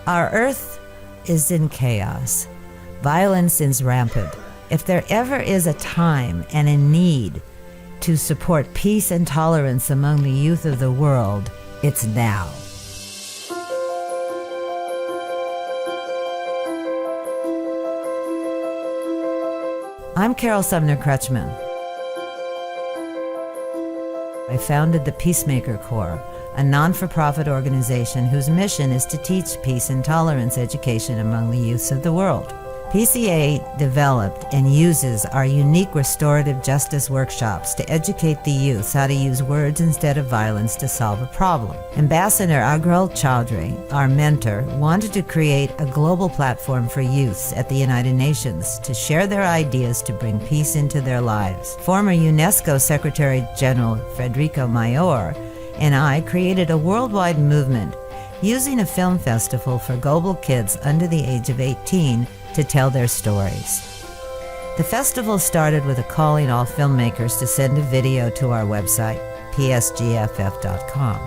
Our Earth is in chaos. Violence is rampant. If there ever is a time and a need to support peace and tolerance among the youth of the world, it's now. I'm Carol Sumner Crutchman. I founded the Peacemaker Corps, a non-for-profit organization whose mission is to teach peace and tolerance education among the youths of the world. PCA developed and uses our unique restorative justice workshops to educate the youths how to use words instead of violence to solve a problem. Ambassador Agril Chaudhry, our mentor, wanted to create a global platform for youths at the United Nations to share their ideas to bring peace into their lives. Former UNESCO Secretary General Federico Mayor and I created a worldwide movement using a film festival for global kids under the age of 18 to tell their stories. The festival started with a calling all filmmakers to send a video to our website, PSGFF.com,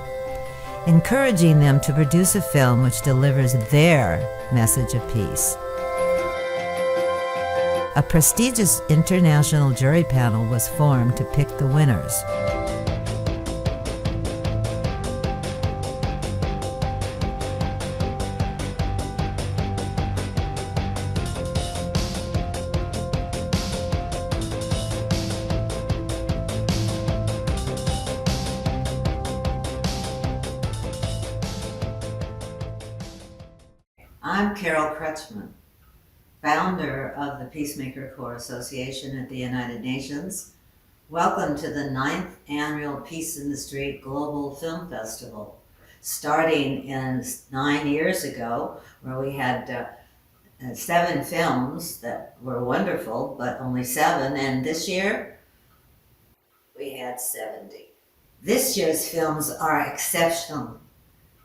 encouraging them to produce a film which delivers their message of peace. A prestigious international jury panel was formed to pick the winners. I'm Carol Crutchman, founder of the Peacemaker Corps Association at the United Nations. Welcome to the 9th Annual Peace in the Street Global Film Festival, starting 9 years ago, where we had 7 films that were wonderful, but only 7, and this year we had 70. This year's films are exceptional,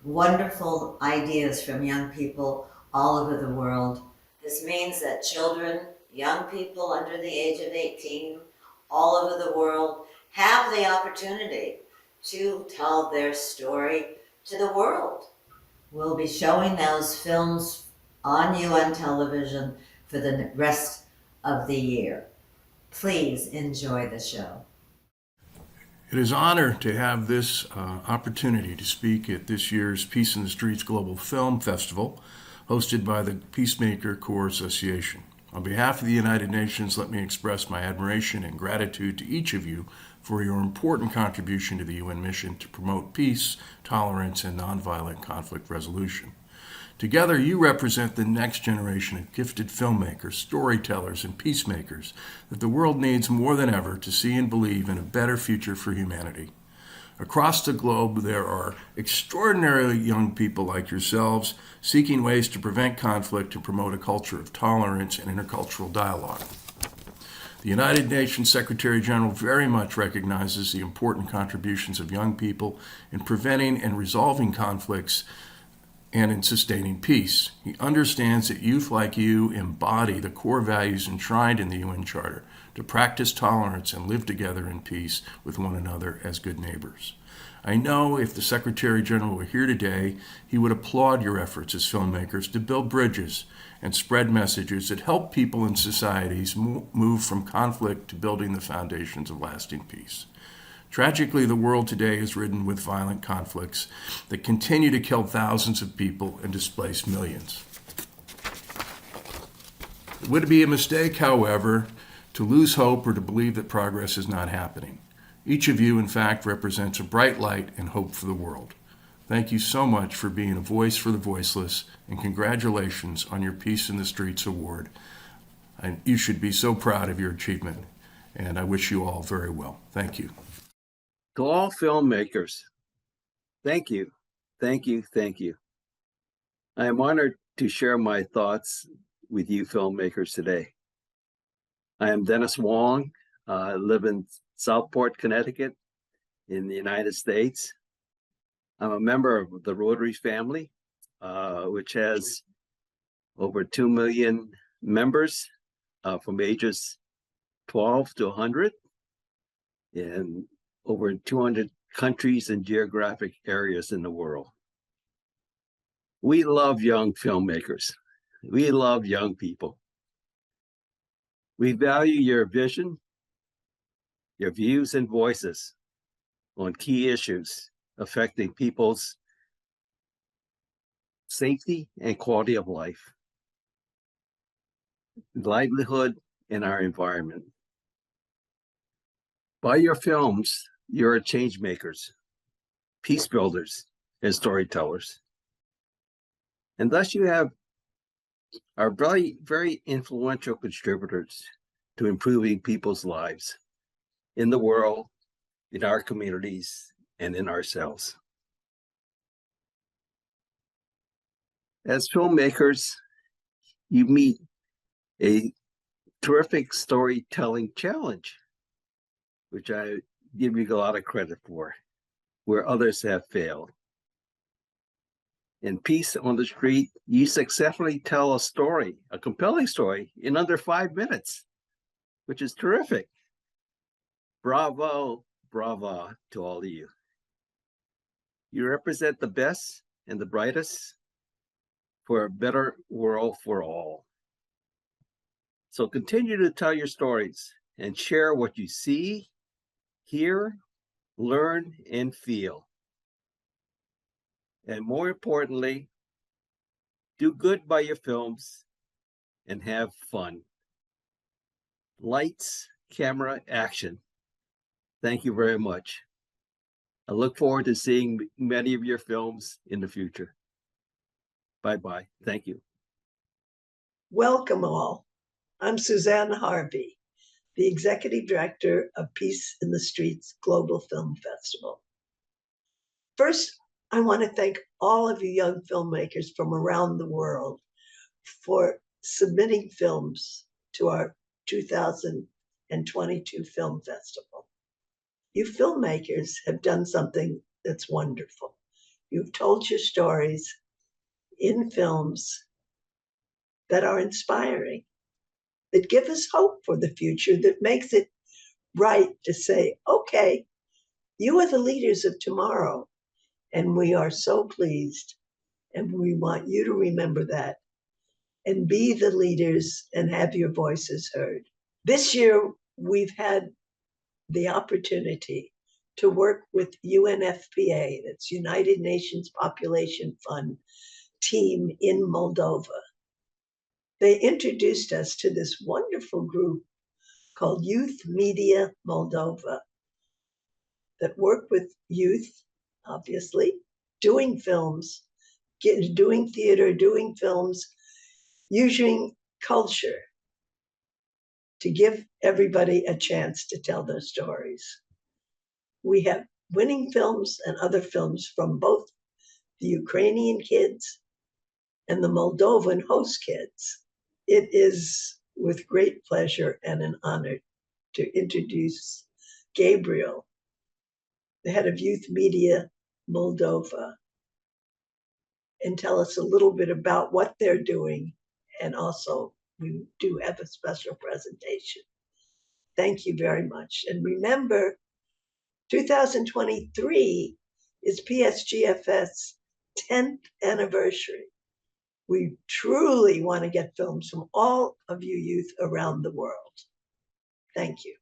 wonderful ideas from young people all over the world. This means that children, young people under the age of 18, all over the world, have the opportunity to tell their story to the world. We'll be showing those films on UN television for the rest of the year. Please enjoy the show. It is an honor to have this opportunity to speak at this year's Peace in the Streets Global Film Festival, hosted by the Peacemaker Corps Association. On behalf of the United Nations, let me express my admiration and gratitude to each of you for your important contribution to the UN mission to promote peace, tolerance, and nonviolent conflict resolution. Together, you represent the next generation of gifted filmmakers, storytellers, and peacemakers that the world needs more than ever to see and believe in a better future for humanity. Across the globe, there are extraordinarily young people like yourselves seeking ways to prevent conflict and promote a culture of tolerance and intercultural dialogue. The United Nations Secretary General very much recognizes the important contributions of young people in preventing and resolving conflicts and in sustaining peace. He understands that youth like you embody the core values enshrined in the UN Charter to practice tolerance and live together in peace with one another as good neighbors. I know if the Secretary General were here today, he would applaud your efforts as filmmakers to build bridges and spread messages that help people and societies move from conflict to building the foundations of lasting peace. Tragically, the world today is ridden with violent conflicts that continue to kill thousands of people and displace millions. It would be a mistake, however, to lose hope or to believe that progress is not happening. Each of you, in fact, represents a bright light and hope for the world. Thank you so much for being a voice for the voiceless, and congratulations on your Peace in the Streets award. You should be so proud of your achievement, and I wish you all very well. Thank you. To all filmmakers, thank you, thank you, thank you. I am honored to share my thoughts with you filmmakers today. I am Dennis Wong. I live in Southport, Connecticut in the United States. I'm a member of the Rotary family, which has over 2 million members from ages 12 to 100 in over 200 countries and geographic areas in the world. We love young filmmakers. We love young people. We value your vision, your views and voices on key issues affecting people's safety and quality of life, livelihood, and our environment. By your films, you're change makers, peace builders, and storytellers. And thus you are very, very influential contributors to improving people's lives in the world, in our communities, and in ourselves. As filmmakers, you meet a terrific storytelling challenge, which I give you a lot of credit for, where others have failed. In Peace on the Street, you successfully tell a story, a compelling story, in under 5 minutes, which is terrific. Bravo, bravo to all of you. You represent the best and the brightest for a better world for all. So continue to tell your stories and share what you see, hear, learn, and feel. And more importantly, do good by your films and have fun. Lights, camera, action. Thank you very much. I look forward to seeing many of your films in the future. Bye-bye. Thank you. Welcome all. I'm Suzanne Harvey, the Executive Director of Peace in the Streets Global Film Festival. First, I want to thank all of you young filmmakers from around the world for submitting films to our 2022 Film Festival. You filmmakers have done something that's wonderful. You've told your stories in films that are inspiring, that give us hope for the future, that makes it right to say, okay, you are the leaders of tomorrow, and we are so pleased, and we want you to remember that and be the leaders and have your voices heard. This year, we've had the opportunity to work with UNFPA, that's United Nations Population Fund team in Moldova. They introduced us to this wonderful group called Youth Media Moldova that work with youth, obviously, doing films, doing theater, doing films, using culture to give everybody a chance to tell their stories. We have winning films and other films from both the Ukrainian kids and the Moldovan host kids. It is with great pleasure and an honor to introduce Gabriel, the head of Youth Media Moldova, and tell us a little bit about what they're doing. And also, we do have a special presentation. Thank you very much. And remember, 2023 is PSGFF's 10th anniversary. We truly want to get films from all of you youth around the world. Thank you.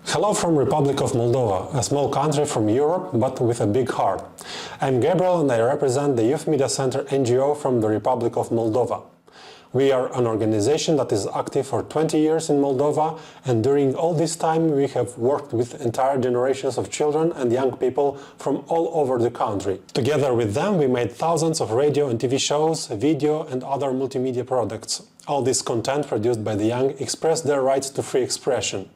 Hello from Republic of Moldova, a small country from Europe, but with a big heart. I'm Gabriel and I represent the Youth Media Center NGO from the Republic of Moldova. We are an organization that is active for 20 years in Moldova, and during all this time we have worked with entire generations of children and young people from all over the country. Together with them we made thousands of radio and TV shows, video and other multimedia products. All this content produced by the young expressed their rights to free expression.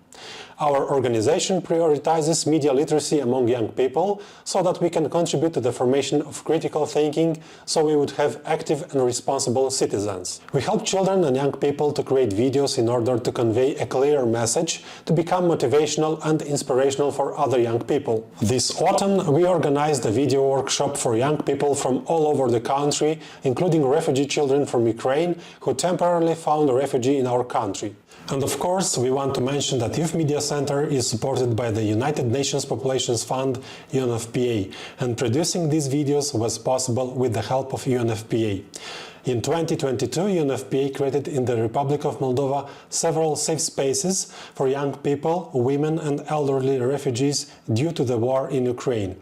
Our organization prioritizes media literacy among young people so that we can contribute to the formation of critical thinking, so we would have active and responsible citizens. We help children and young people to create videos in order to convey a clear message, to become motivational and inspirational for other young people. This autumn we organized a video workshop for young people from all over the country, including refugee children from Ukraine who temporarily found refuge in our country. And of course, we want to mention that Youth Media Center is supported by the United Nations Populations Fund, UNFPA, and producing these videos was possible with the help of UNFPA. In 2022, UNFPA created in the Republic of Moldova several safe spaces for young people, women and elderly refugees due to the war in Ukraine.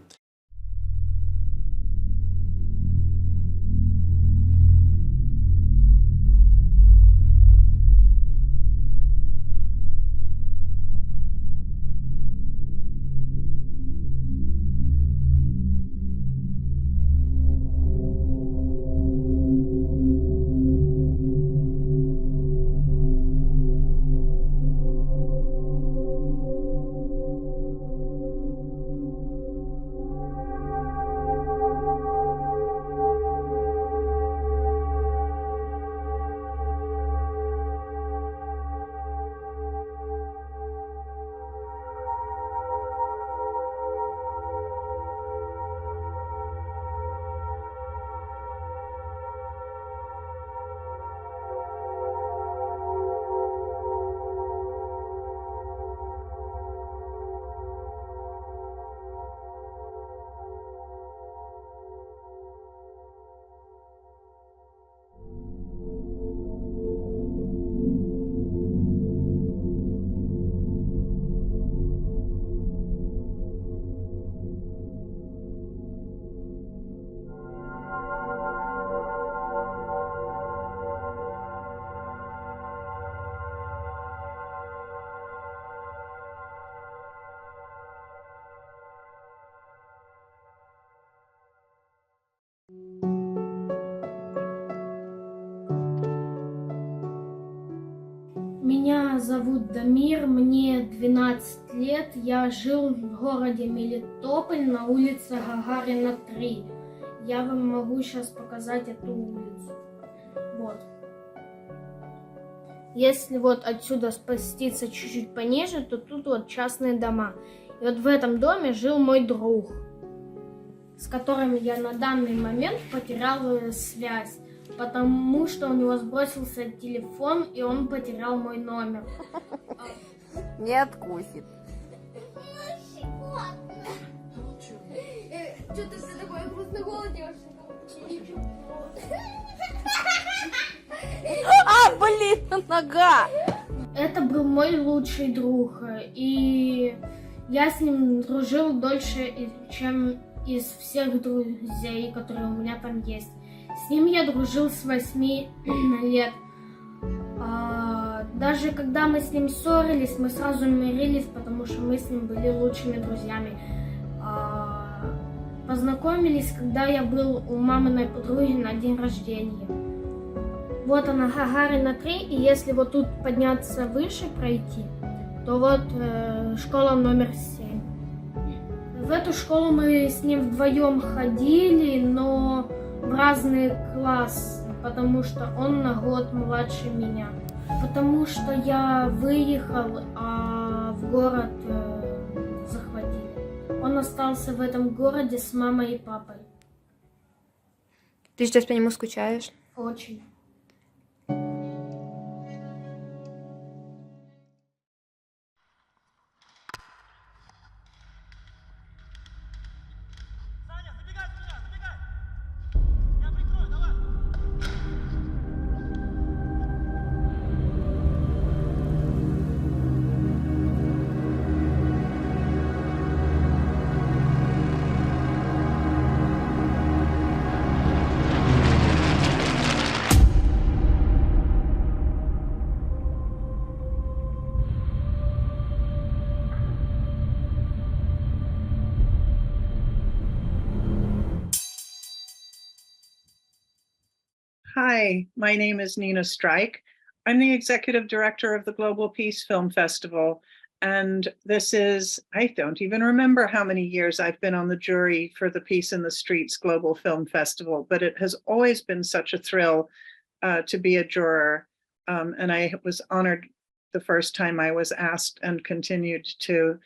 Меня зовут Дамир, мне 12 лет, я жил в городе Мелитополь на улице Гагарина 3. Я вам могу сейчас показать эту улицу. Вот. Если вот отсюда спуститься чуть-чуть пониже, то тут вот частные дома. И вот в этом доме жил мой друг, с которым я на данный момент потерял связь, потому что у него сбросился телефон, и он потерял мой номер. Не откусит. Что ты такой грустный голос делаешь? А, блин, нога! Это был мой лучший друг, и я с ним дружил дольше, чем из всех друзей, которые у меня там есть. С ним я дружил с 8 лет. Даже когда мы с ним ссорились, мы сразу мирились, потому что мы с ним были лучшими друзьями. Познакомились, когда я был у маминой подруги на день рождения. Вот она, Гагарина 3, и если вот тут подняться выше, пройти, то вот школа номер 7. В эту школу мы с ним вдвоем ходили, но в разные классы, потому что он на год младше меня. Потому что я выехал, а в город захватили. Он остался в этом городе с мамой и папой. Ты сейчас по нему скучаешь? Очень. Hi, my name is Nina Strike. I'm the executive director of the Global Peace Film Festival. And this is, I don't even remember how many years I've been on the jury for the Peace in the Streets Global Film Festival, but it has always been such a thrill to be a juror. And I was honored the first time I was asked, and continued to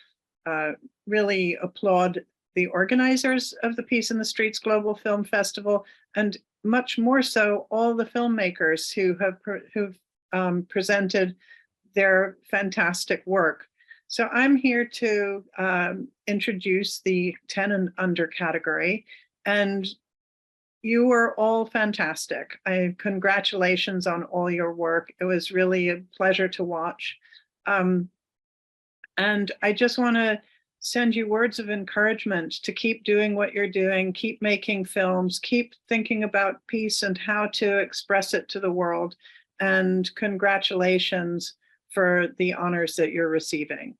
really applaud the organizers of the Peace in the Streets Global Film Festival, and much more so all the filmmakers who've presented their fantastic work. So I'm here to introduce the 10 and under category, and you were all fantastic. Congratulations on all your work. It was really a pleasure to watch. And I just want to send you words of encouragement to keep doing what you're doing, keep making films, keep thinking about peace and how to express it to the world. And congratulations for the honors that you're receiving.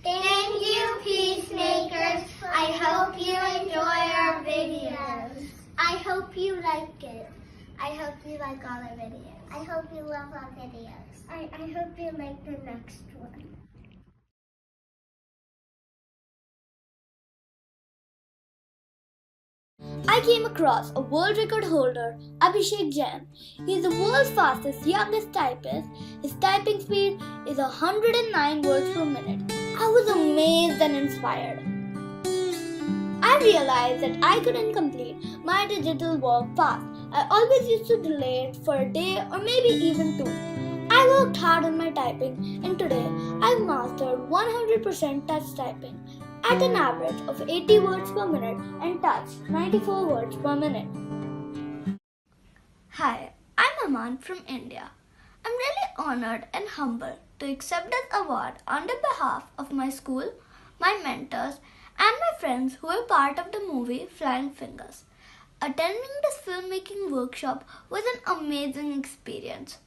Thank you, Peacemakers. I hope you enjoy our videos. I hope you like it. I hope you like all our videos. I hope you love our videos. I hope you like the next one. I came across a world record holder, Abhishek Jain. He is the world's fastest youngest typist. His typing speed is 109 words per minute. I was amazed and inspired. I realized that I couldn't complete my digital work fast. I always used to delay it for a day or maybe even two. I worked hard on my typing, and today I've mastered 100% touch typing at an average of 80 words per minute and touch 94 words per minute. Hi, I'm Aman from India. I'm really honored and humbled to accept this award on the behalf of my school, my mentors, and my friends who were part of the movie Flying Fingers. Attending this filmmaking workshop was an amazing experience.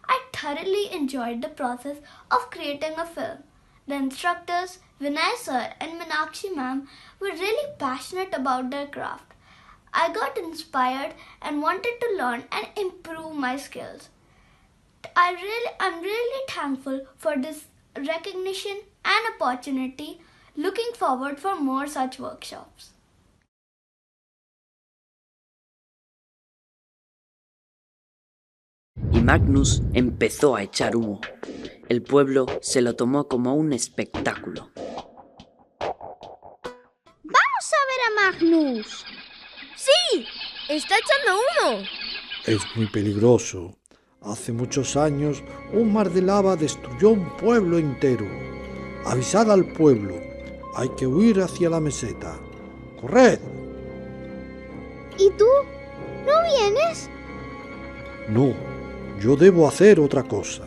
I thoroughly enjoyed the process of creating a film. The instructors, Vinay sir and Meenakshi ma'am, were really passionate about their craft. I got inspired and wanted to learn and improve my skills. I'm really thankful for this recognition and opportunity. Looking forward for more such workshops. Y Magnus empezó a echar humo. El pueblo se lo tomó como un espectáculo. ¡Vamos a ver a Magnus! ¡Sí! ¡Está echando humo! Es muy peligroso. Hace muchos años, un mar de lava destruyó un pueblo entero. Avisad al pueblo. Hay que huir hacia la meseta. ¡Corred! ¿Y tú? ¿No vienes? No, yo debo hacer otra cosa.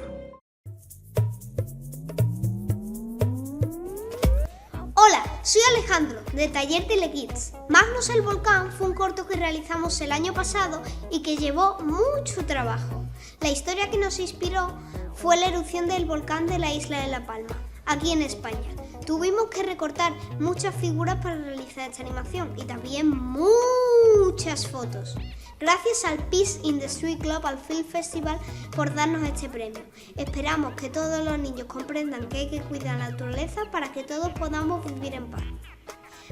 Hola, soy Alejandro, de Taller Telekids. Magnus el Volcán fue un corto que realizamos el año pasado y que llevó mucho trabajo. La historia que nos inspiró fue la erupción del volcán de la isla de La Palma, aquí en España. Tuvimos que recortar muchas figuras para realizar esta animación y también muchas fotos. Gracias al Peace in the Street Global Film Festival por darnos este premio. Esperamos que todos los niños comprendan que hay que cuidar la naturaleza para que todos podamos vivir en paz.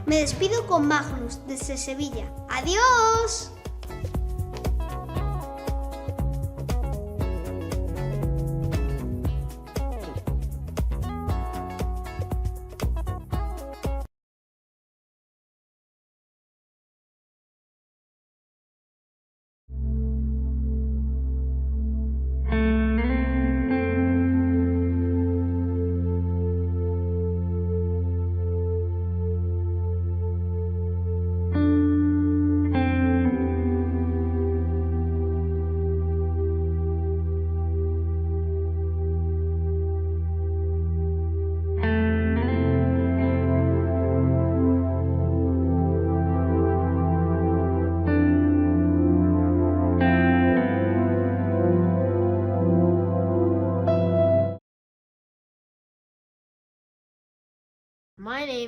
Me despido con Magnus desde Sevilla. ¡Adiós!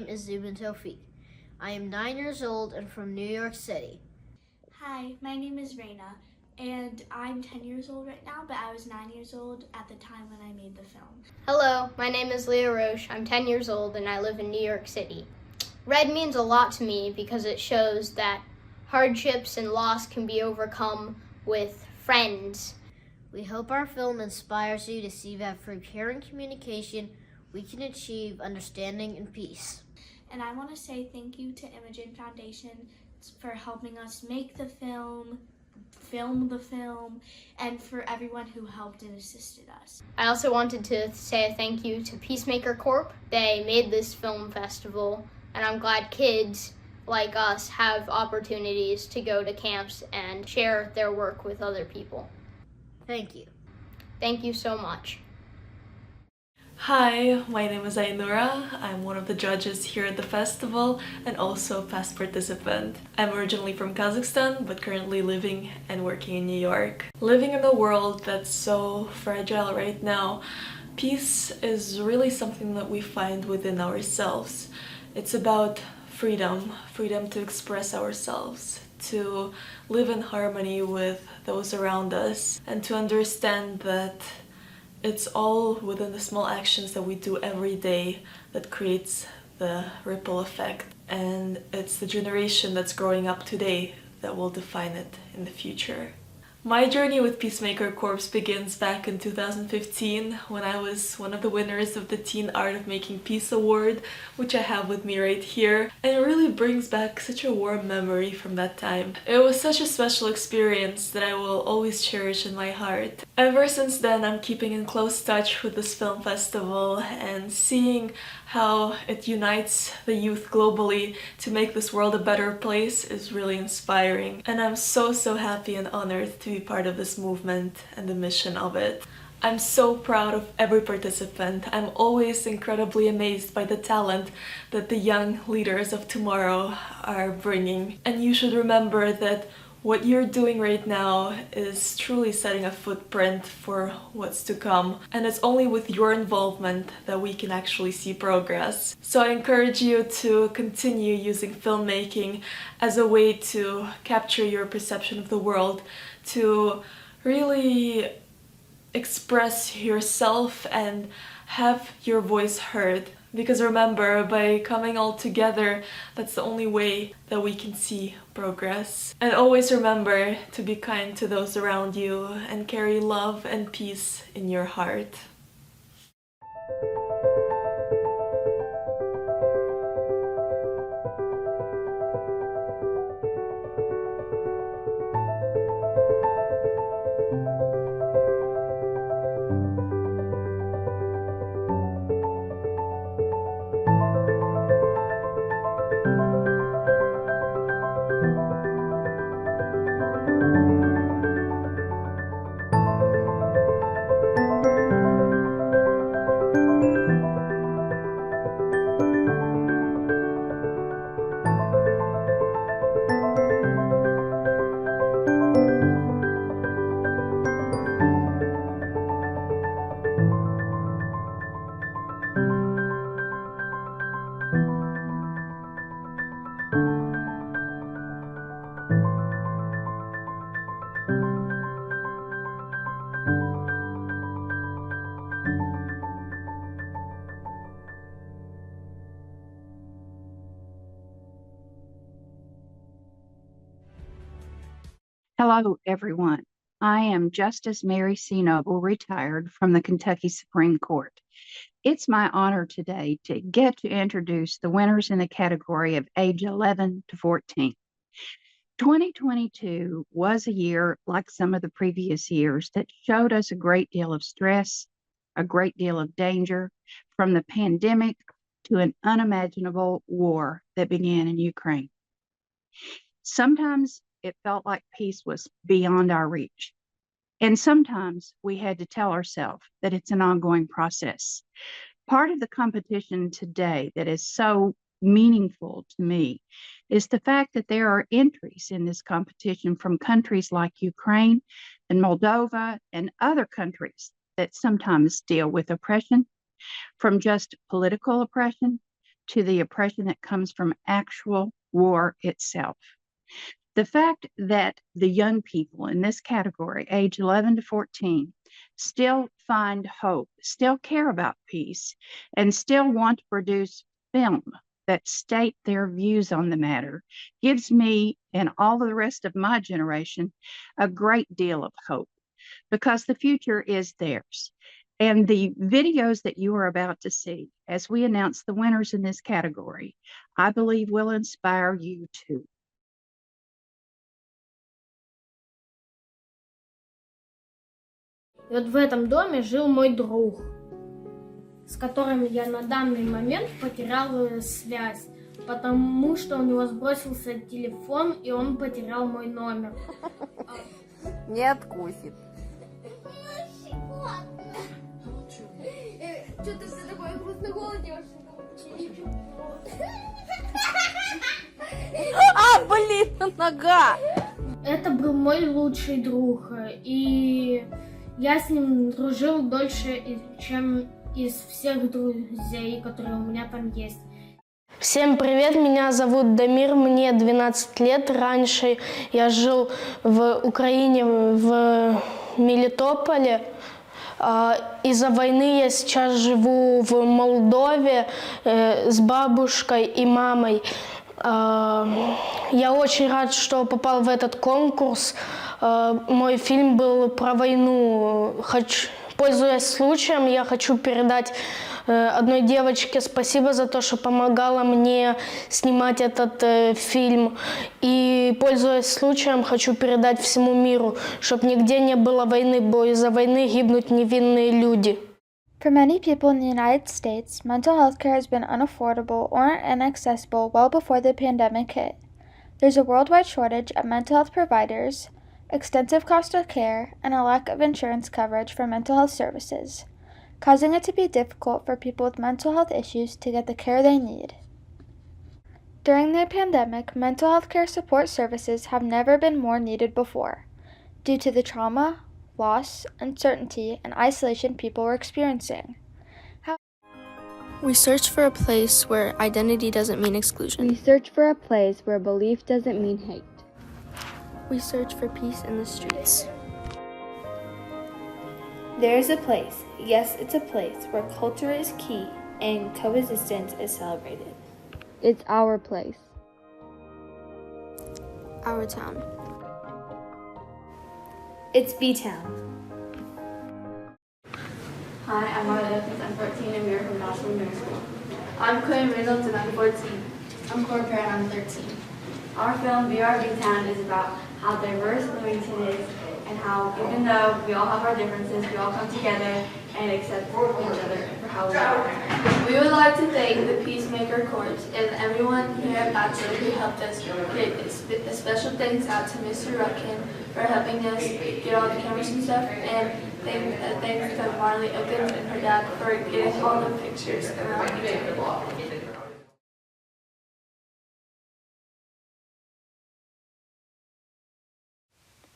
name is Zubin Tawfiq. I am 9 years old and from New York City. Hi, my name is Reina, and I'm 10 years old right now, but I was 9 years old at the time when I made the film. Hello, my name is Leah Roche. I'm 10 years old and I live in New York City. Red means a lot to me because it shows that hardships and loss can be overcome with friends. We hope our film inspires you to see that through caring communication, we can achieve understanding and peace. And I want to say thank you to Imogen Foundation for helping us make the film the film, and for everyone who helped and assisted us. I also wanted to say a thank you to Peacemaker Corps. They made this film festival, and I'm glad kids like us have opportunities to go to camps and share their work with other people. Thank you. Thank you so much. Hi, my name is Ainura. I'm one of the judges here at the festival and also a past participant. I'm originally from Kazakhstan, but currently living and working in New York. Living in a world that's so fragile right now, peace is really something that we find within ourselves. It's about freedom to express ourselves, to live in harmony with those around us, and to understand that it's all within the small actions that we do every day that creates the ripple effect. And it's the generation that's growing up today that will define it in the future. My journey with Peacemaker Corps begins back in 2015 when I was one of the winners of the Teen Art of Making Peace Award, which I have with me right here, and it really brings back such a warm memory from that time. It was such a special experience that I will always cherish in my heart. Ever since then, I'm keeping in close touch with this film festival and seeing how it unites the youth globally to make this world a better place is really inspiring. And I'm so happy and honored to be part of this movement and the mission of it. I'm so proud of every participant. I'm always incredibly amazed by the talent that the young leaders of tomorrow are bringing. And you should remember that what you're doing right now is truly setting a footprint for what's to come. And it's only with your involvement that we can actually see progress. So I encourage you to continue using filmmaking as a way to capture your perception of the world, to really express yourself and have your voice heard. Because remember, by coming all together, that's the only way that we can see progress. And always remember to be kind to those around you and carry love and peace in your heart. Hello, everyone. I am Justice Mary C. Noble, retired from the Kentucky Supreme Court. It's my honor today to get to introduce the winners in the category of age 11 to 14. 2022 was a year like some of the previous years that showed us a great deal of stress, a great deal of danger, from the pandemic to an unimaginable war that began in Ukraine. Sometimes it felt like peace was beyond our reach. And sometimes we had to tell ourselves that it's an ongoing process. Part of the competition today that is so meaningful to me is the fact that there are entries in this competition from countries like Ukraine and Moldova and other countries that sometimes deal with oppression, from just political oppression to the oppression that comes from actual war itself. The fact that the young people in this category, age 11 to 14, still find hope, still care about peace, and still want to produce film that state their views on the matter gives me and all of the rest of my generation a great deal of hope, because the future is theirs. And the videos that you are about to see, as we announce the winners in this category, I believe will inspire you too. И вот в этом доме жил мой друг, с которым я на данный момент потерял связь, потому что у него сбросился телефон, и он потерял мой номер. Не откусит. Что ты все такое грустно голодешь? А, блин, нога! Это был мой лучший друг, и я с ним дружил дольше, чем из всех друзей, которые у меня там есть. Всем привет, меня зовут Дамир, мне 12 лет. Раньше я жил в Украине, в Мелитополе. Из-за войны я сейчас живу в Молдове с бабушкой и мамой. Я очень рад, что попал в этот конкурс. Мой фильм был про войну. Пользуясь случаем, я хочу передать одной девочке спасибо за то, что помогала мне снимать этот фильм. И, пользуясь случаем, хочу передать всему миру, чтобы нигде не было войны, бо из-за войны гибнут невинные люди. For many people in the United States, mental health care has been unaffordable or inaccessible well before the pandemic hit. There's a worldwide shortage of mental health providers, extensive cost of care, and a lack of insurance coverage for mental health services, causing it to be difficult for people with mental health issues to get the care they need. During the pandemic, mental health care support services have never been more needed before, due to the trauma, loss, uncertainty, and isolation people were experiencing. We search for a place where identity doesn't mean exclusion. We search for a place where belief doesn't mean hate. We search for peace in the streets. There is a place, yes, it's a place where culture is key and coexistence is celebrated. It's our place. Our town. It's B-Town. Hi, I'm Marla, I'm 14 and we are from National Middle School. I'm Quinn Reynolds and I'm 14. I'm Cora Perrin, I'm 13. Our film, We Are B-Town, is about how diverse Bloomington is and how even though we all have our differences, we all come together and accept each other for how we are. We would like to thank the Peacemaker Corps and everyone here at Bachelor who helped us create this. A special thanks out to Mr. Ruckin for helping us get all the cameras and stuff, and thanks to Marley Evans and her dad for getting all the pictures around the wall.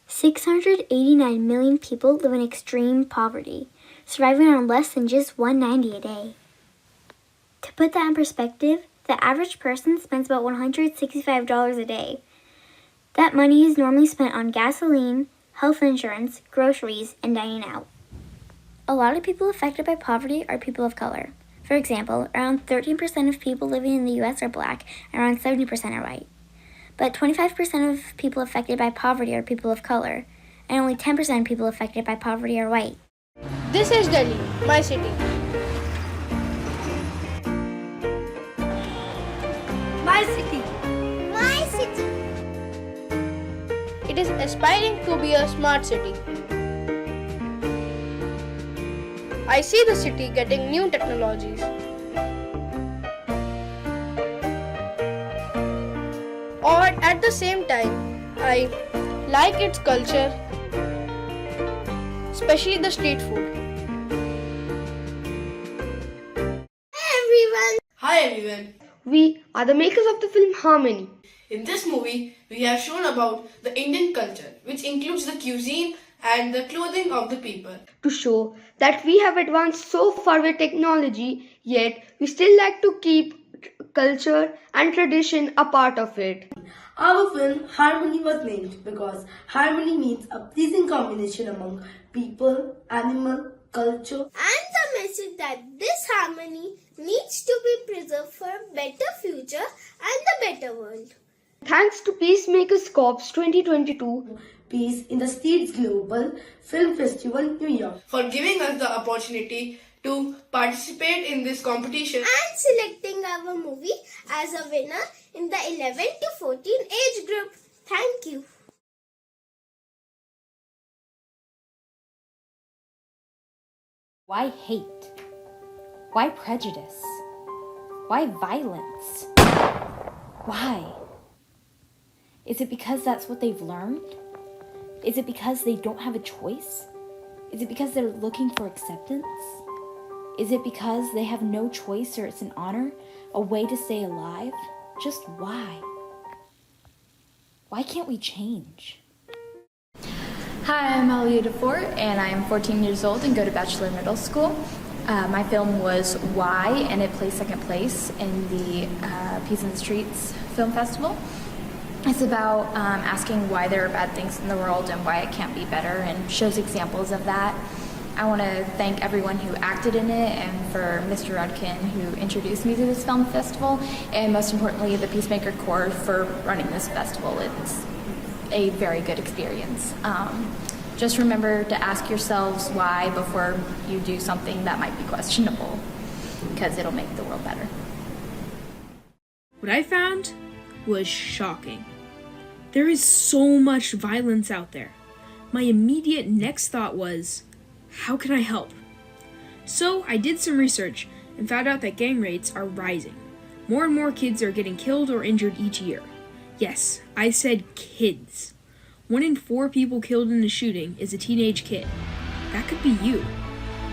689 million people live in extreme poverty, surviving on less than just $1.90 a day. To put that in perspective, the average person spends about $165 a day. That money is normally spent on gasoline, health insurance, groceries, and dining out. A lot of people affected by poverty are people of color. For example, around 13% of people living in the U.S. are black, and around 70% are white. But 25% of people affected by poverty are people of color, and only 10% of people affected by poverty are white. This is Delhi, my city. My city. My city. It is aspiring to be a smart city. I see the city getting new technologies. Or at the same time, I like its culture, especially the street food. Hi everyone. We are the makers of the film Harmony. In this movie, we have shown about the Indian culture, which includes the cuisine and the clothing of the people. To show that we have advanced so far with technology, yet we still like to keep culture, and tradition a part of it. Our film Harmony was named because harmony means a pleasing combination among people, animal, culture, And the message that this harmony needs to be preserved for a better future and a better world. Thanks to Peacemaker Corps 2022, Peace in the Streets Global Film Festival, New York, for giving us the opportunity to participate in this competition And selecting our movie as a winner in the 11 to 14 age group. Thank you. Why hate? Why prejudice? Why violence? Why? Is it because that's what they've learned? Is it because they don't have a choice? Is it because they're looking for acceptance? Is it because they have no choice or it's an honor, a way to stay alive? Just why? Why can't we change? Hi, I'm Aliyah DeFort, and I am 14 years old and go to Bachelor Middle School. My film was Why, and it placed second place in the Peace in the Streets Film Festival. It's about asking why there are bad things in the world and why it can't be better, and shows examples of that. I want to thank everyone who acted in it, and for Mr. Rudkin who introduced me to this film festival, and most importantly the Peacemaker Corps for running this festival. It's a very good experience. Just remember to ask yourselves why before you do something that might be questionable, because it'll make the world better. What I found was shocking. There is so much violence out there. My immediate next thought was, how can I help? So I did some research and found out that gang rates are rising. More and more kids are getting killed or injured each year. Yes, I said kids. 1 in 4 people killed in a shooting is a teenage kid. That could be you.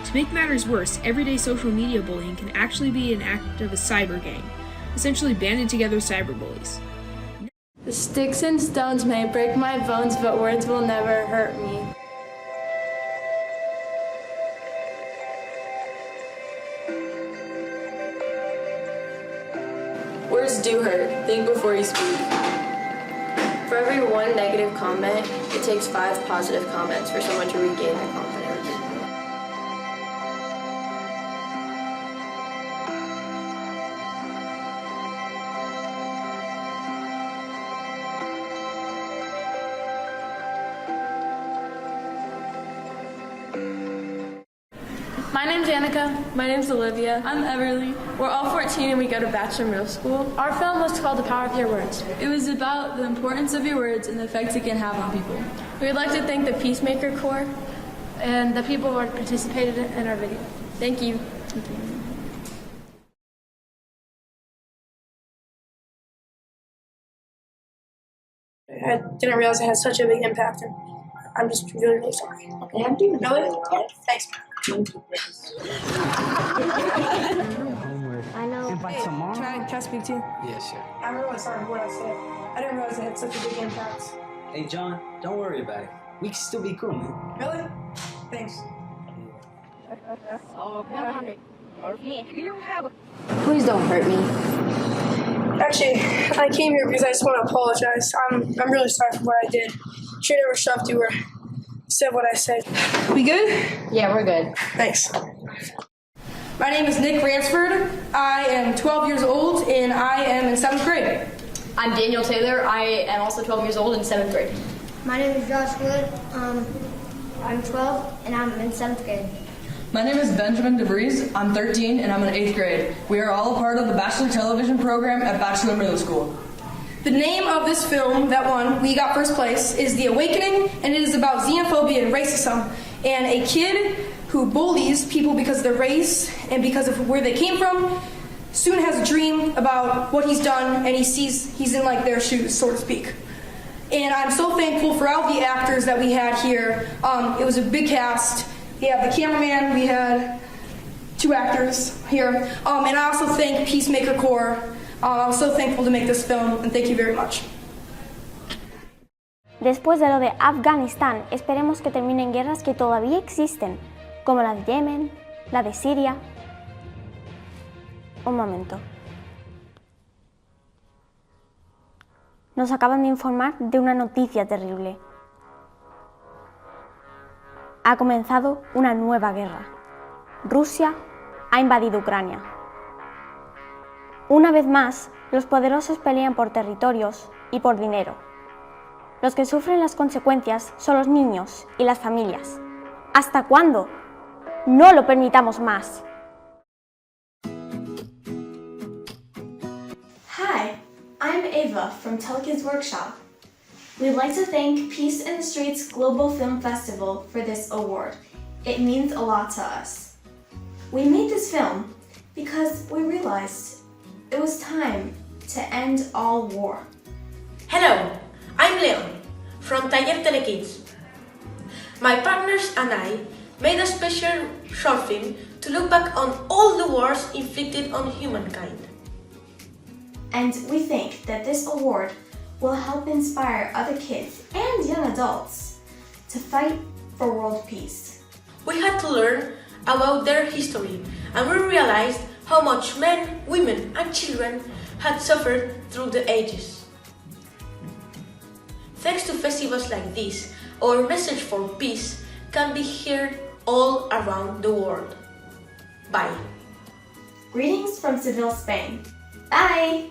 To make matters worse, everyday social media bullying can actually be an act of a cyber gang, essentially banded together cyberbullies. The sticks and stones may break my bones, but words will never hurt me. Words do hurt. Think before you speak. For every 1 negative comment, it takes 5 positive comments for someone to regain their confidence. My name's Annika. My name's Olivia. I'm Everly. We're all 14 and we go to Bachelor Middle School. Our film was called The Power of Your Words. It was about the importance of your words and the effects it can have on people. We'd like to thank the Peacemaker Corps and the people who participated in our video. Thank you. I didn't realize it had such a big impact, and I'm just really, really sorry. Okay, I'm doing really? Yeah, thanks. I know. And by tomorrow? Can I speak to you? Yeah, sure. I'm really sorry for what I said. I didn't realize it had such a big impact. Hey, John, don't worry about it. We can still be cool, man. Really? Thanks. Please don't hurt me. Actually, I came here because I just want to apologize. I'm really sorry for what I did. Should never shoved you or said what I said. We good? Yeah, we're good. Thanks. My name is Nick Ransford. I am 12 years old and I am in 7th grade. I'm Daniel Taylor. I am also 12 years old in 7th grade. My name is Josh Wood. I'm 12 and I'm in 7th grade. My name is Benjamin DeVries. I'm 13 and I'm in 8th grade. We are all a part of the Bachelor Television program at Bachelor Middle School. The name of this film that won, we got first place, is The Awakening, and it is about xenophobia and racism. And a kid who bullies people because of their race and because of where they came from soon has a dream about what he's done, and he sees he's in like their shoes, so to speak. And I'm so thankful for all the actors that we had here. It was a big cast. We have the cameraman, we had 2 actors here. And I also thank Peacemaker Corps. I'm so thankful to make this film, and thank you very much. Después de lo de Afganistán, esperemos que terminen guerras que todavía existen, como la de Yemen, la de Siria. Un momento. Nos acaban de informar de una noticia terrible. Ha comenzado una nueva guerra. Rusia ha invadido Ucrania. Una vez más, los poderosos pelean por territorios y por dinero. Los que sufren las consecuencias son los niños y las familias. ¿Hasta cuándo? No lo permitamos más. Hi, I'm Ava from Telekids Workshop. We'd like to thank Peace in the Streets Global Film Festival for this award. It means a lot to us. We made this film because we realized it was time to end all war. Hello, I'm Leon from Taller Telekids. My partners and I made a special short film to look back on all the wars inflicted on humankind. And we think that this award will help inspire other kids and young adults to fight for world peace. We had to learn about their history, and we realized how much men, women and children had suffered through the ages. Thanks to festivals like this, our message for peace can be heard all around the world. Bye. Greetings from Seville, Spain. Bye!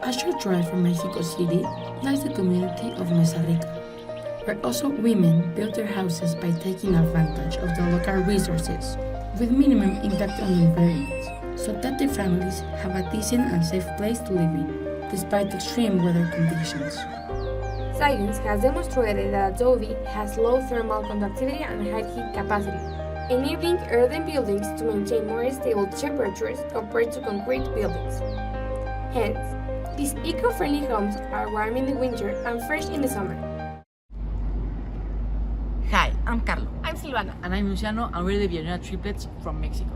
A short drive from Mexico City lies the community of Mesa Rica, where also women build their houses by taking advantage of the local resources with minimum impact on the environment, so that their families have a decent and safe place to live in, despite extreme weather conditions. Science has demonstrated that adobe has low thermal conductivity and high heat capacity, enabling earthen buildings to maintain more stable temperatures compared to concrete buildings. Hence, these eco-friendly homes are warm in the winter and fresh in the summer. Hi, I'm Carlo. I'm Silvana. And I'm Luciano, and we're the Villanueva triplets from Mexico.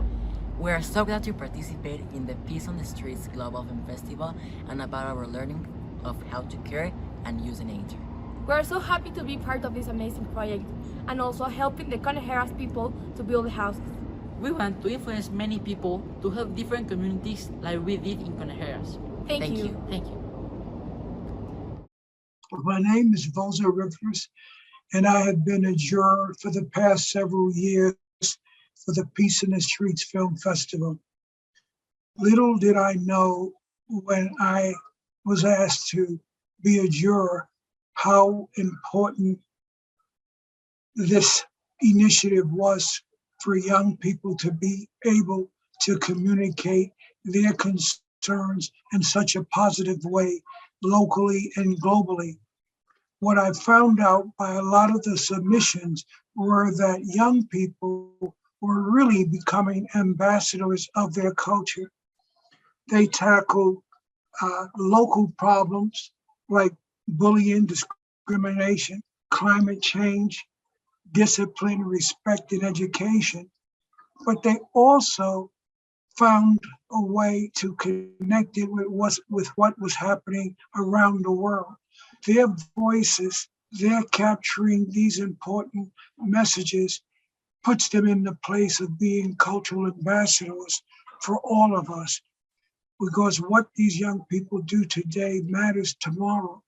We are so glad to participate in the Peace on the Streets Global Film Festival and about our learning of how to care and use nature. We are so happy to be part of this amazing project and also helping the Conejeras people to build houses. We want to influence many people to help different communities like we did in Conejeras. Thank you. Thank you. My name is Vosa Rivers, and I have been a juror for the past several years for the Peace in the Streets Film Festival. Little did I know when I was asked to be a juror how important this initiative was for young people to be able to communicate their concerns in such a positive way, locally and globally. What I found out by a lot of the submissions were that young people were really becoming ambassadors of their culture. They tackled local problems like bullying, discrimination, climate change, discipline, respect, and education. But they also found a way to connect it with what was happening around the world. Their voices, they're capturing these important messages, puts them in the place of being cultural ambassadors for all of us. Because what these young people do today matters tomorrow.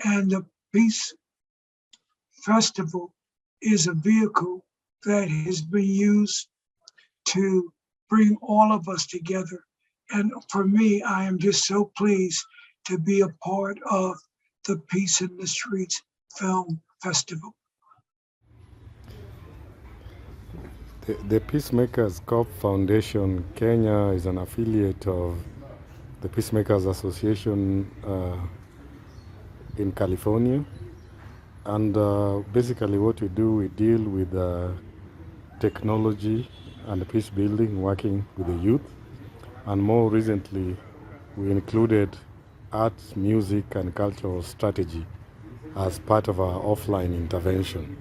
And the Peace Festival is a vehicle that has been used to bring all of us together. And for me, I am just so pleased to be a part of the Peace in the Streets Film Festival. The Peacemakers Corps Foundation Kenya is an affiliate of the Peacemakers Association in California. And basically what we do, we deal with technology and peace building, working with the youth. And more recently, we included arts, music, and cultural strategy as part of our offline intervention.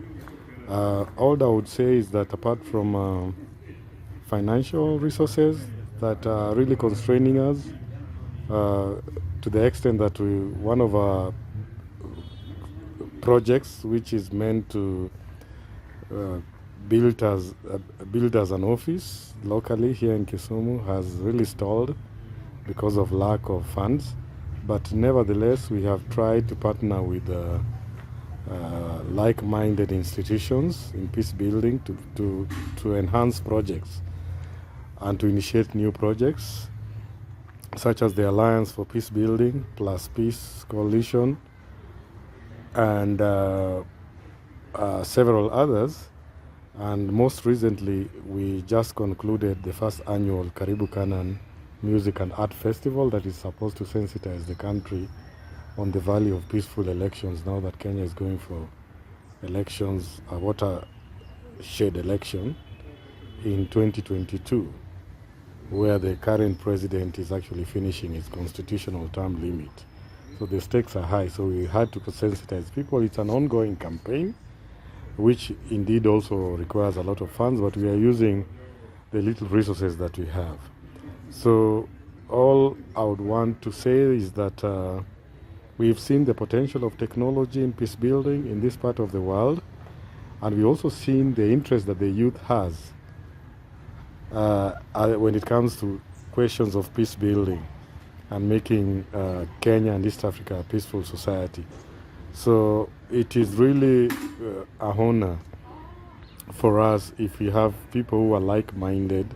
All I would say is that apart from financial resources that are really constraining us, to the extent that one of our projects, which is meant to built as an office locally here in Kisumu has really stalled because of lack of funds. But nevertheless, we have tried to partner with like-minded institutions in peace building to enhance projects and to initiate new projects, such as the Alliance for Peace Building plus Peace Coalition and several others. And most recently, we just concluded the first annual Karibu Kanan Music and Art Festival that is supposed to sensitize the country on the value of peaceful elections now that Kenya is going for elections, a watershed election in 2022, where the current president is actually finishing his constitutional term limit. So the stakes are high, so we had to sensitize people. It's an ongoing campaign, which indeed also requires a lot of funds, but we are using the little resources that we have. So all I would want to say is that we've seen the potential of technology in peace building in this part of the world, and we've also seen the interest that the youth has when it comes to questions of peace building and making Kenya and East Africa a peaceful society. So it is really an honor for us if we have people who are like-minded,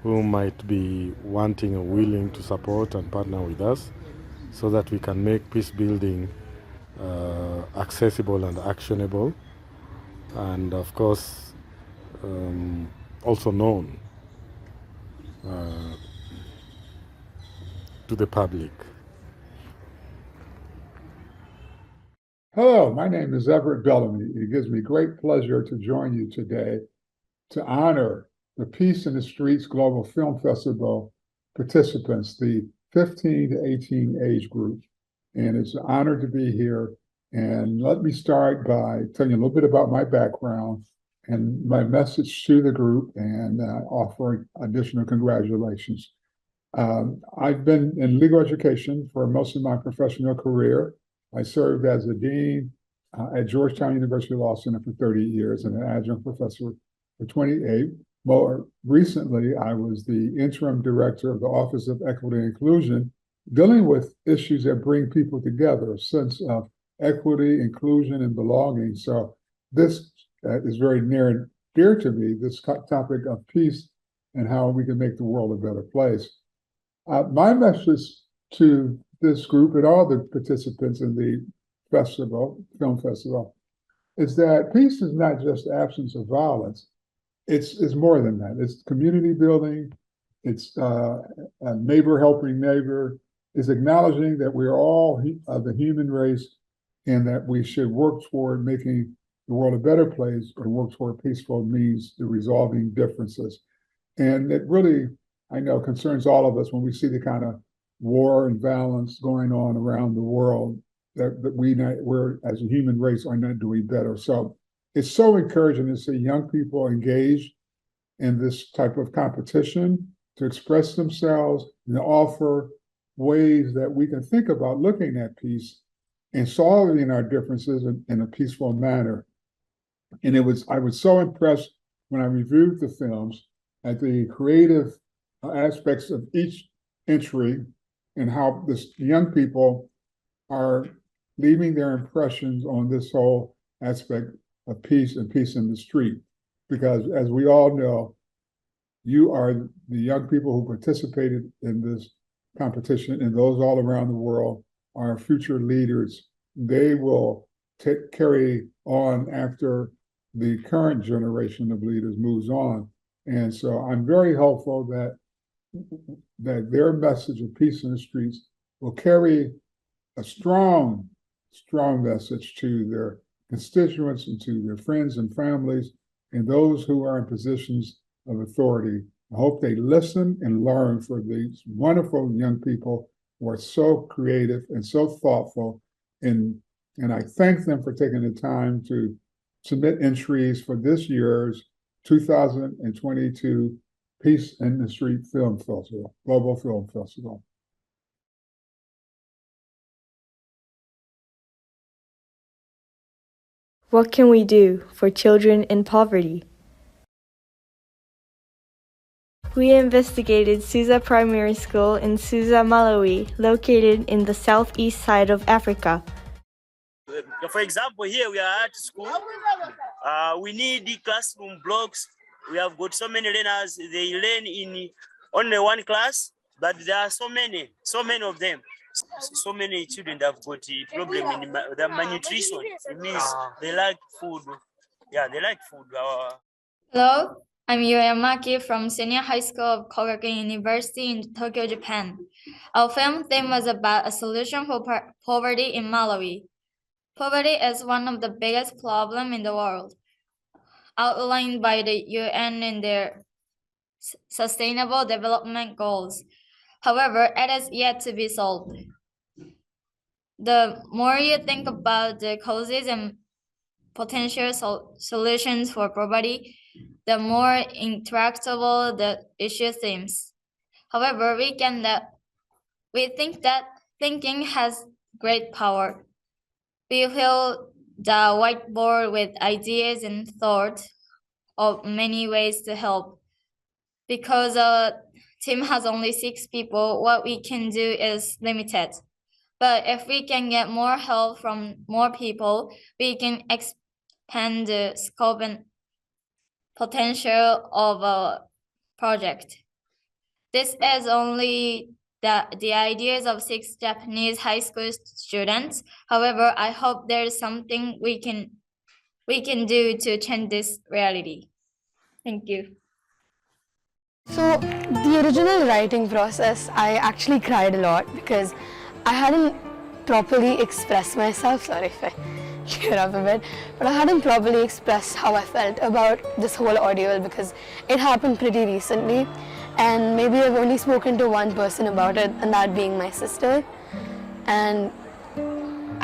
who might be wanting or willing to support and partner with us so that we can make peace building accessible and actionable, and of course also known to the public. Hello, my name is Everett Bellamy. It gives me great pleasure to join you today to honor the Peace in the Streets Global Film Festival participants, the 15 to 18 age group. And it's an honor to be here. And let me start by telling you a little bit about my background and my message to the group and offering additional congratulations. I've been in legal education for most of my professional career. I served as a dean at Georgetown University Law Center for 30 years and an adjunct professor for 28. More recently, I was the interim director of the Office of Equity and Inclusion, dealing with issues that bring people together, a sense of equity, inclusion, and belonging. So this is very near and dear to me, this topic of peace and how we can make the world a better place. My message to this group and all the participants in the film festival, is that peace is not just absence of violence. It's more than that. It's community building. It's a neighbor helping neighbor. It's acknowledging that we're all the human race and that we should work toward making the world a better place and work toward peaceful means to resolving differences. And it really, I know, concerns all of us when we see the kind of war and violence going on around the world that we're as a human race are not doing better. So it's so encouraging to see young people engaged in this type of competition to express themselves and to offer ways that we can think about looking at peace and solving our differences in a peaceful manner. And I was so impressed when I reviewed the films at the creative aspects of each entry and how the young people are leaving their impressions on this whole aspect of peace and peace in the street. Because as we all know, you are the young people who participated in this competition, and those all around the world are future leaders. They will carry on after the current generation of leaders moves on. And so I'm very hopeful that their message of peace in the streets will carry a strong message to their constituents and to their friends and families and those who are in positions of authority. I hope they listen and learn from these wonderful young people who are so creative and so thoughtful. And I thank them for taking the time to submit entries for this year's 2022 Peace in the Street Film Festival, Global Film Festival. What can we do for children in poverty? We investigated Susa Primary School in Susa, Malawi, located in the southeast side of Africa. For example, here we are at school. We need the classroom blocks. We have got so many learners. They learn in only one class, but there are so many of them. So many children have got a problem in the malnutrition. It means they lack food. Yeah, they like food. Hello, I'm Yoyamaki from Senior High School of Kogakuin University in Tokyo, Japan. Our film theme was about a solution for poverty in Malawi. Poverty is one of the biggest problems in the world, outlined by the UN in their Sustainable Development Goals. However, it is yet to be solved. The more you think about the causes and potential solutions for poverty, the more intractable the issue seems. However, we think that thinking has great power. We fill the whiteboard with ideas and thoughts of many ways to help. Because a team has only 6 people, what we can do is limited. But if we can get more help from more people, we can expand the scope and potential of a project. This is only the ideas of 6 Japanese high school students. However, I hope there's something we can do to change this reality. Thank you. So the original writing process, I actually cried a lot because I hadn't properly expressed myself. Sorry if I tear up a bit, but I hadn't properly expressed how I felt about this whole ordeal because it happened pretty recently, and maybe I've only spoken to one person about it, and that being my sister. And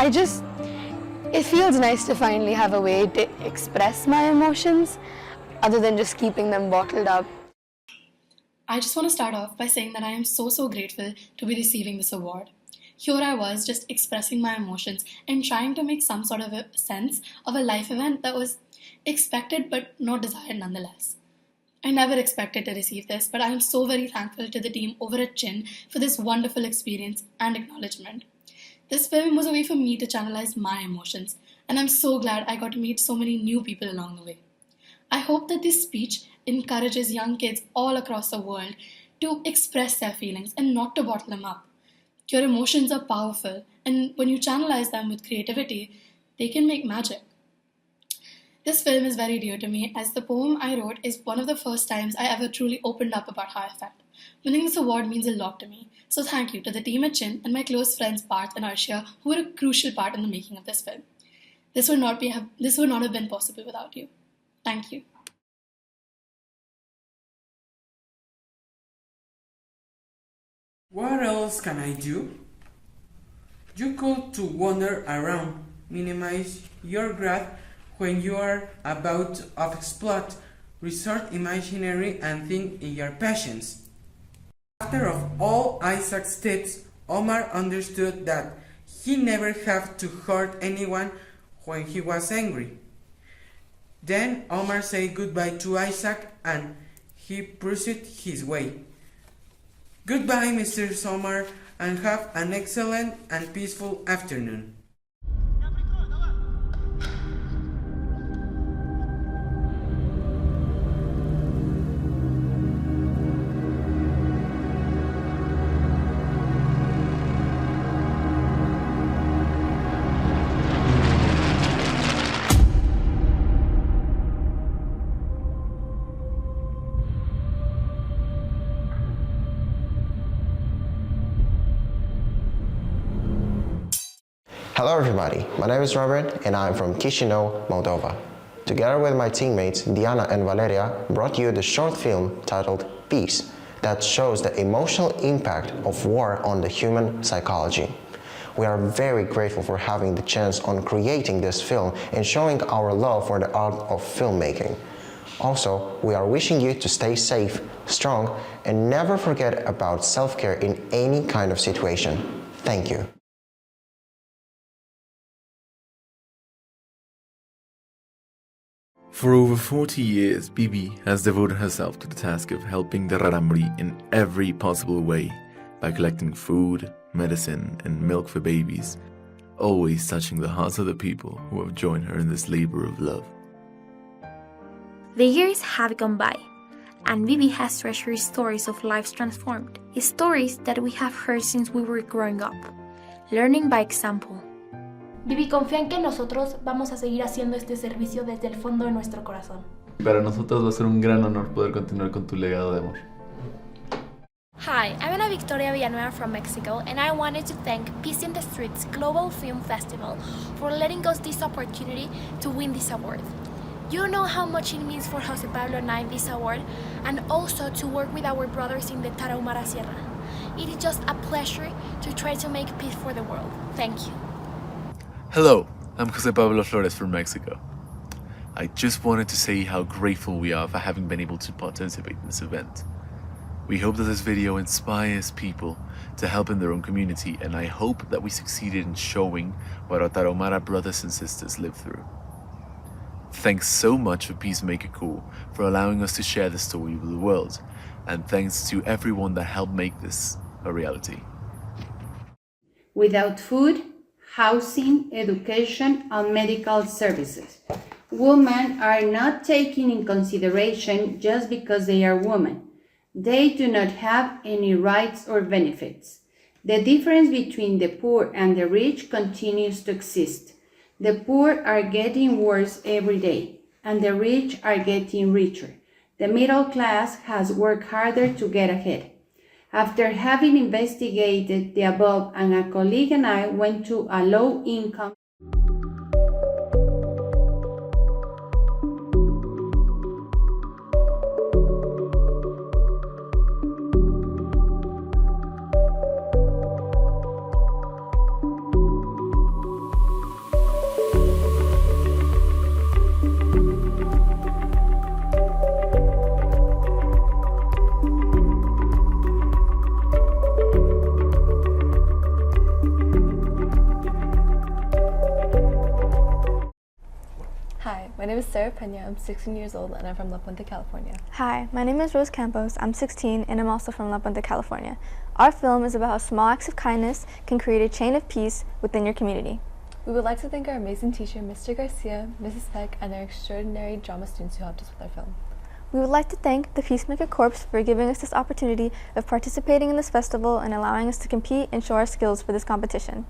it feels nice to finally have a way to express my emotions other than just keeping them bottled up. I just want to start off by saying that I am so grateful to be receiving this award. Here I was just expressing my emotions and trying to make some sort of a sense of a life event that was expected but not desired nonetheless. I never expected to receive this, but I am so very thankful to the team over at Chin for this wonderful experience and acknowledgement. This film was a way for me to channelize my emotions, and I'm so glad I got to meet so many new people along the way. I hope that this speech encourages young kids all across the world to express their feelings and not to bottle them up. Your emotions are powerful, and when you channelize them with creativity, they can make magic. This film is very dear to me as the poem I wrote is one of the first times I ever truly opened up about how I felt. Winning this award means a lot to me, so thank you to the team at Chin and my close friends Parth and Arshia who were a crucial part in the making of this film. This would not have been possible without you. Thank you. What else can I do? You could to wander around, minimize your graph when you are about to explode, resort imaginary and think in your passions. After of all Isaac's steps, Omar understood that he never had to hurt anyone when he was angry. Then Omar said goodbye to Isaac and he pursued his way. Goodbye, Mr. Sommer, and have an excellent and peaceful afternoon. Hello everybody, my name is Robert and I'm from Chisinau, Moldova. Together with my teammates Diana and Valeria brought you the short film titled Peace that shows the emotional impact of war on the human psychology. We are very grateful for having the chance on creating this film and showing our love for the art of filmmaking. Also, we are wishing you to stay safe, strong, and never forget about self-care in any kind of situation. Thank you. For over 40 years, Bibi has devoted herself to the task of helping the Raramuri in every possible way by collecting food, medicine, and milk for babies, always touching the hearts of the people who have joined her in this labor of love. The years have gone by, and Bibi has treasured stories of lives transformed, stories that we have heard since we were growing up, learning by example. Bibi, confía en que nosotros vamos a seguir haciendo este servicio desde el fondo de nuestro corazón. Para nosotros va a ser un gran honor poder continuar con tu legado de amor. Hi, I'm Ana Victoria Villanueva from Mexico, and I wanted to thank Peace in the Streets Global Film Festival for letting us this opportunity to win this award. You don't know how much it means for Jose Pablo and I this award, and also to work with our brothers in the Tarahumara Sierra. It is just a pleasure to try to make peace for the world. Thank you. Hello, I'm Jose Pablo Flores from Mexico. I just wanted to say how grateful we are for having been able to participate in this event. We hope that this video inspires people to help in their own community, and I hope that we succeeded in showing what our Tarahumara brothers and sisters live through. Thanks so much for Peacemaker Corps for allowing us to share this story with the world, and thanks to everyone that helped make this a reality. Without food, housing, education, and medical services, women are not taken in consideration just because they are women. They do not have any rights or benefits. The difference between the poor and the rich continues to exist. The poor are getting worse every day, and the rich are getting richer. The middle class has worked harder to get ahead. After having investigated the above, and a colleague and I went to a low-income Hi, my name is Sarah Pena. I'm 16 years old and I'm from La Puente, California. Hi, my name is Rose Campos. I'm 16 and I'm also from La Puente, California. Our film is about how small acts of kindness can create a chain of peace within your community. We would like to thank our amazing teacher, Mr. Garcia, Mrs. Peck, and our extraordinary drama students who helped us with our film. We would like to thank the Peacemaker Corps for giving us this opportunity of participating in this festival and allowing us to compete and show our skills for this competition.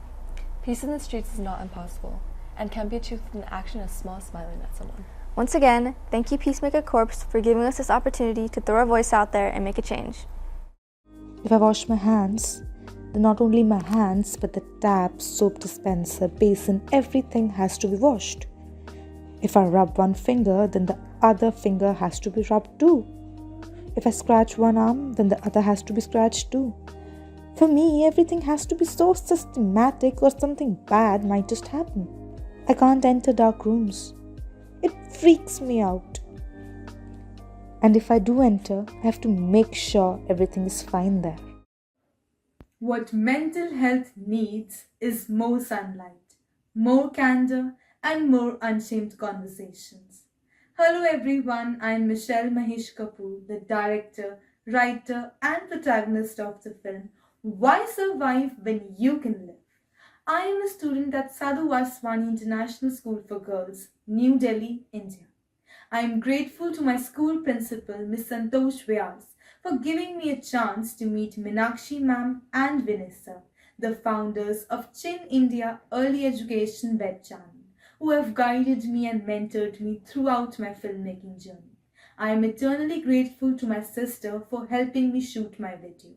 Peace in the streets is not impossible and can be achieved with an action as small as smiling at someone. Once again, thank you Peacemaker Corps for giving us this opportunity to throw our voice out there and make a change. If I wash my hands, then not only my hands, but the tap, soap dispenser, basin, everything has to be washed. If I rub one finger, then the other finger has to be rubbed too. If I scratch one arm, then the other has to be scratched too. For me, everything has to be so systematic or something bad might just happen. I can't enter dark rooms. It freaks me out. And if I do enter, I have to make sure everything is fine there. What mental health needs is more sunlight, more candor, and more unshamed conversations. Hello everyone, I am Michelle Mahesh Kapoor, the director, writer, and protagonist of the film Why Survive When You Can Live. I am a student at Sadhu Vaswani International School for Girls, New Delhi, India. I am grateful to my school principal, Ms. Santosh Vyas, for giving me a chance to meet Meenakshi ma'am and Vanessa, the founders of Chin India Early Education Web Channel, who have guided me and mentored me throughout my filmmaking journey. I am eternally grateful to my sister for helping me shoot my video.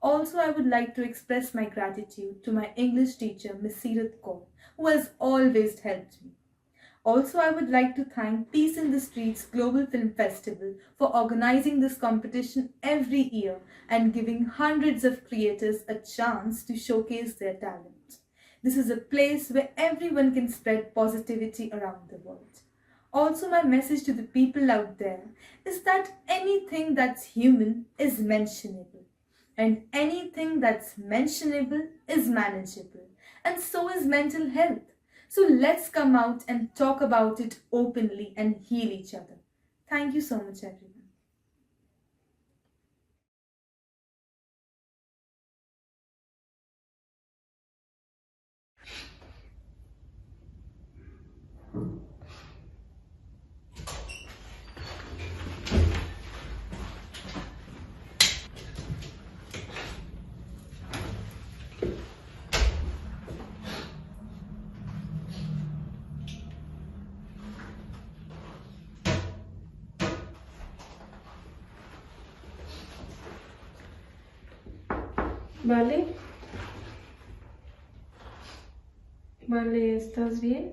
Also, I would like to express my gratitude to my English teacher, Ms. Seerat Kaur, who has always helped me. Also, I would like to thank Peace in the Streets Global Film Festival for organizing this competition every year and giving hundreds of creators a chance to showcase their talent. This is a place where everyone can spread positivity around the world. Also, my message to the people out there is that anything that's human is mentionable. And anything that's mentionable is manageable. And so is mental health. So let's come out and talk about it openly and heal each other. Thank you so much, everyone. Vale. Vale, ¿estás bien?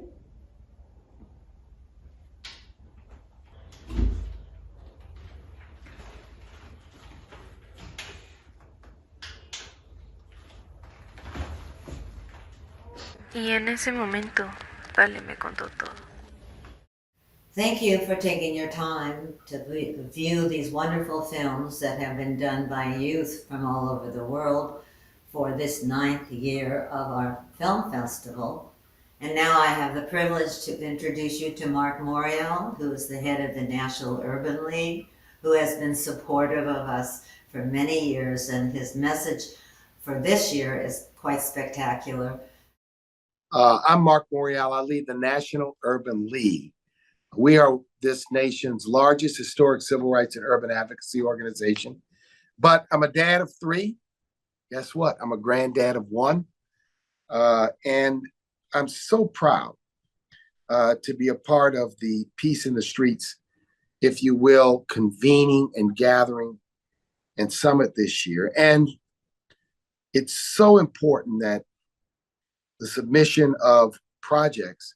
Y en ese momento, Vale me contó todo. Thank you for taking your time to view these wonderful films that have been done by youth from all over the world for this 9th year of our film festival. And now I have the privilege to introduce you to Mark Morial, who is the head of the National Urban League, who has been supportive of us for many years, and his message for this year is quite spectacular. I'm Mark Morial. I lead the National Urban League. We are this nation's largest historic civil rights and urban advocacy organization. But I'm a dad of 3. Guess what? I'm a granddad of 1. And I'm so proud to be a part of the Peace in the Streets, if you will, convening and gathering and summit this year. And it's so important that the submission of projects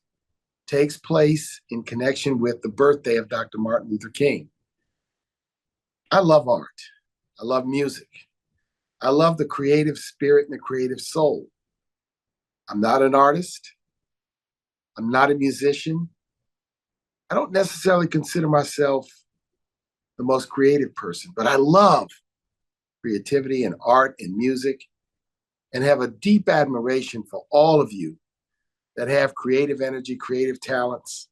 takes place in connection with the birthday of Dr. Martin Luther King. I love art. I love music. I love the creative spirit and the creative soul. I'm not an artist. I'm not a musician. I don't necessarily consider myself the most creative person, but I love creativity and art and music and have a deep admiration for all of you that have creative energy, creative talents,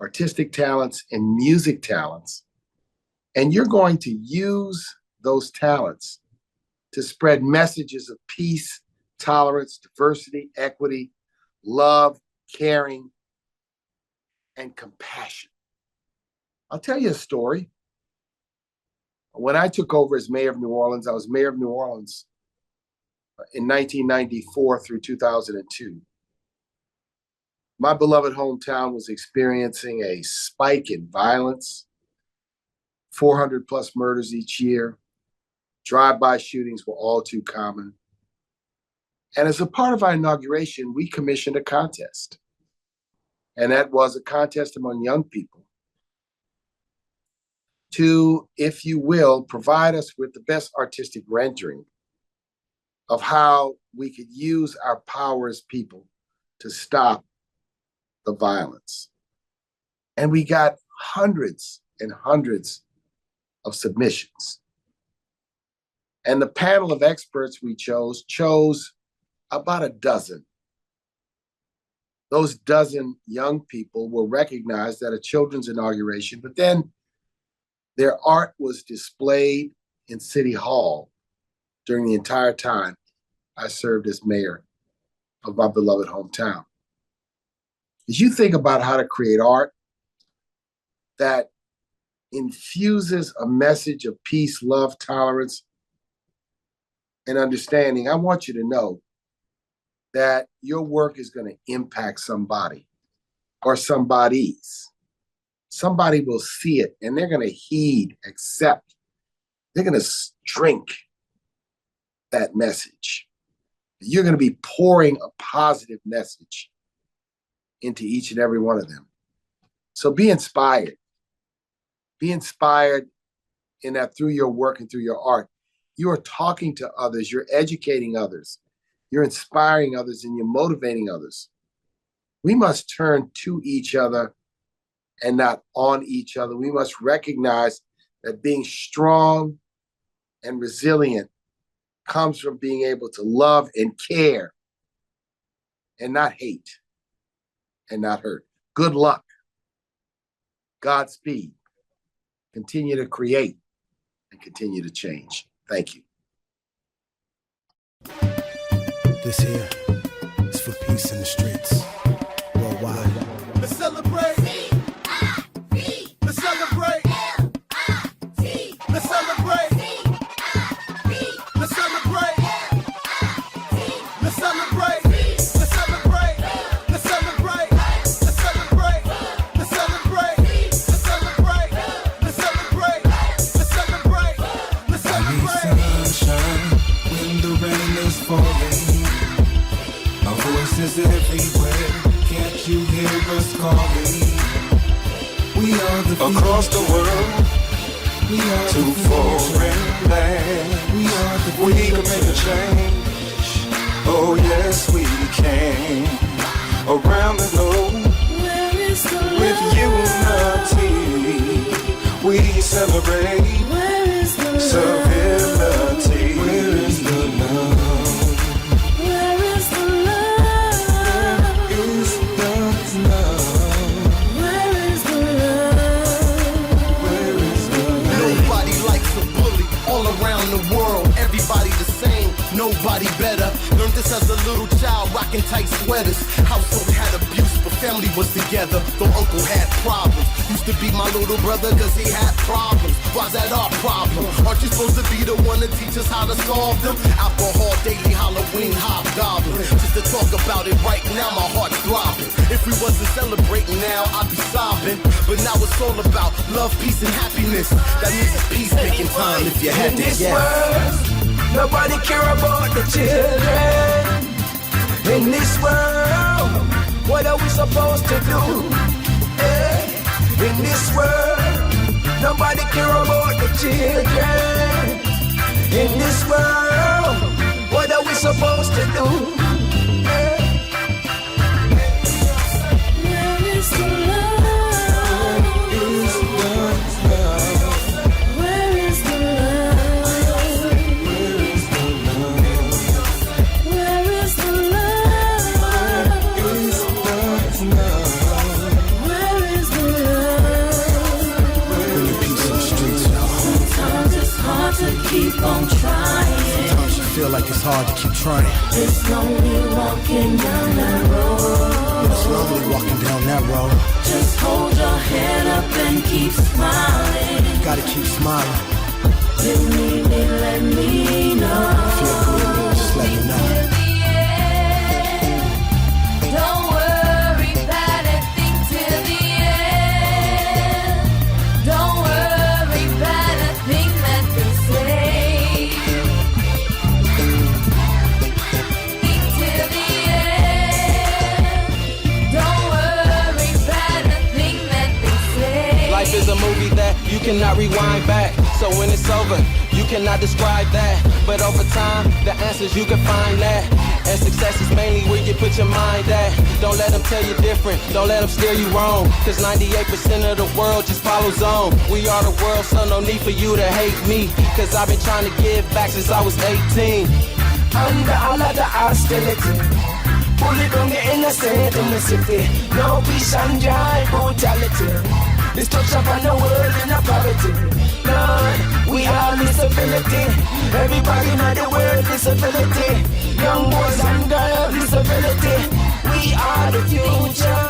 artistic talents, and music talents. And you're going to use those talents to spread messages of peace, tolerance, diversity, equity, love, caring, and compassion. I'll tell you a story. When I took over as mayor of New Orleans, I was mayor of New Orleans in 1994 through 2002. My beloved hometown was experiencing a spike in violence, 400 plus murders each year. Drive-by shootings were all too common. And as a part of our inauguration, we commissioned a contest. And that was a contest among young people to, if you will, provide us with the best artistic rendering of how we could use our power as people to stop the violence. And we got hundreds and hundreds of submissions. And the panel of experts we chose about a dozen. Those dozen young people were recognized at a children's inauguration, but then their art was displayed in City Hall during the entire time I served as mayor of my beloved hometown. As you think about how to create art that infuses a message of peace, love, tolerance, and understanding, I want you to know that your work is going to impact somebody or somebodies. Somebody will see it and they're going to heed, accept. They're going to drink that message. You're going to be pouring a positive message into each and every one of them. So be inspired. Be inspired in that through your work and through your art, you are talking to others, you're educating others, you're inspiring others, and you're motivating others. We must turn to each other and not on each other. We must recognize that being strong and resilient comes from being able to love and care and not hate. and not hurt. Good luck. Godspeed. Continue to create and continue to change. Thank you. This here is for peace in the streets worldwide. Let's celebrate. Let's celebrate. Let's celebrate. Let's celebrate. Let's celebrate. Let's celebrate. Let's celebrate. Let's celebrate. Let's celebrate. Let's celebrate. Let's celebrate. Let's celebrate. Let's celebrate. Sunshine when the rain is falling. Our voices everywhere. Can't you hear us calling? We are the Across the world, we are to foreign land, we can make a change. Oh yes, we can. Around the globe, with unity, we celebrate civility. Where is the love? Where is the love? Is the love? Where is the love? Where is the love? Nobody likes a bully all around the world. Everybody the same, nobody better. Learned this as a little child, rocking tight sweaters. Household had abuse, but family was together. Though uncle had problems, used to be my little brother cause he had problems. Why's that our problem? Aren't you supposed to be the one to teach us how to solve them? Alcohol, daily, Halloween, hobgoblin. Just to talk about it right now, my heart's throbbing. If we wasn't celebrating now, I'd be sobbing. But now it's all about love, peace, and happiness. That means it's peacemaking time if you had to guess. Nobody care about the children. In this world, what are we supposed to do? In this world, nobody care about the children. In this world, what are we supposed to do? Where is the love? Where is the love? Where is the love? Where is the love? Where is the love? Where is the love? Bring your peace in the streets, y'all. Sometimes it's hard to keep on trying. Sometimes you feel like it's hard to keep trying. It's lonely walking down that road. It's lonely walking down that road. Just hold your head up and keep smiling. Gotta keep smiling. If you need me, let me know. If you agree with me, just let me know. Don't worry about it, think till the end. Don't worry about a thing that they say. Think till the end. Don't worry about a thing that they say. Life is a movie that you cannot rewind back. So when it's over, you cannot describe that. But over time, the answers you can find that. And success is mainly where you put your mind at. Don't let them tell you different, don't let them steer you wrong. Cause 98% of the world just follows on. We are the world, so no need for you to hate me. Cause I've been trying to give back since I was 18. Under all of the hostility, bully from the innocent in the city. No peace and joy, brutality. Destruction from the world in the poverty. Lord, we all disability. Everybody in the world disability. Young boys and girls disability. We are the future.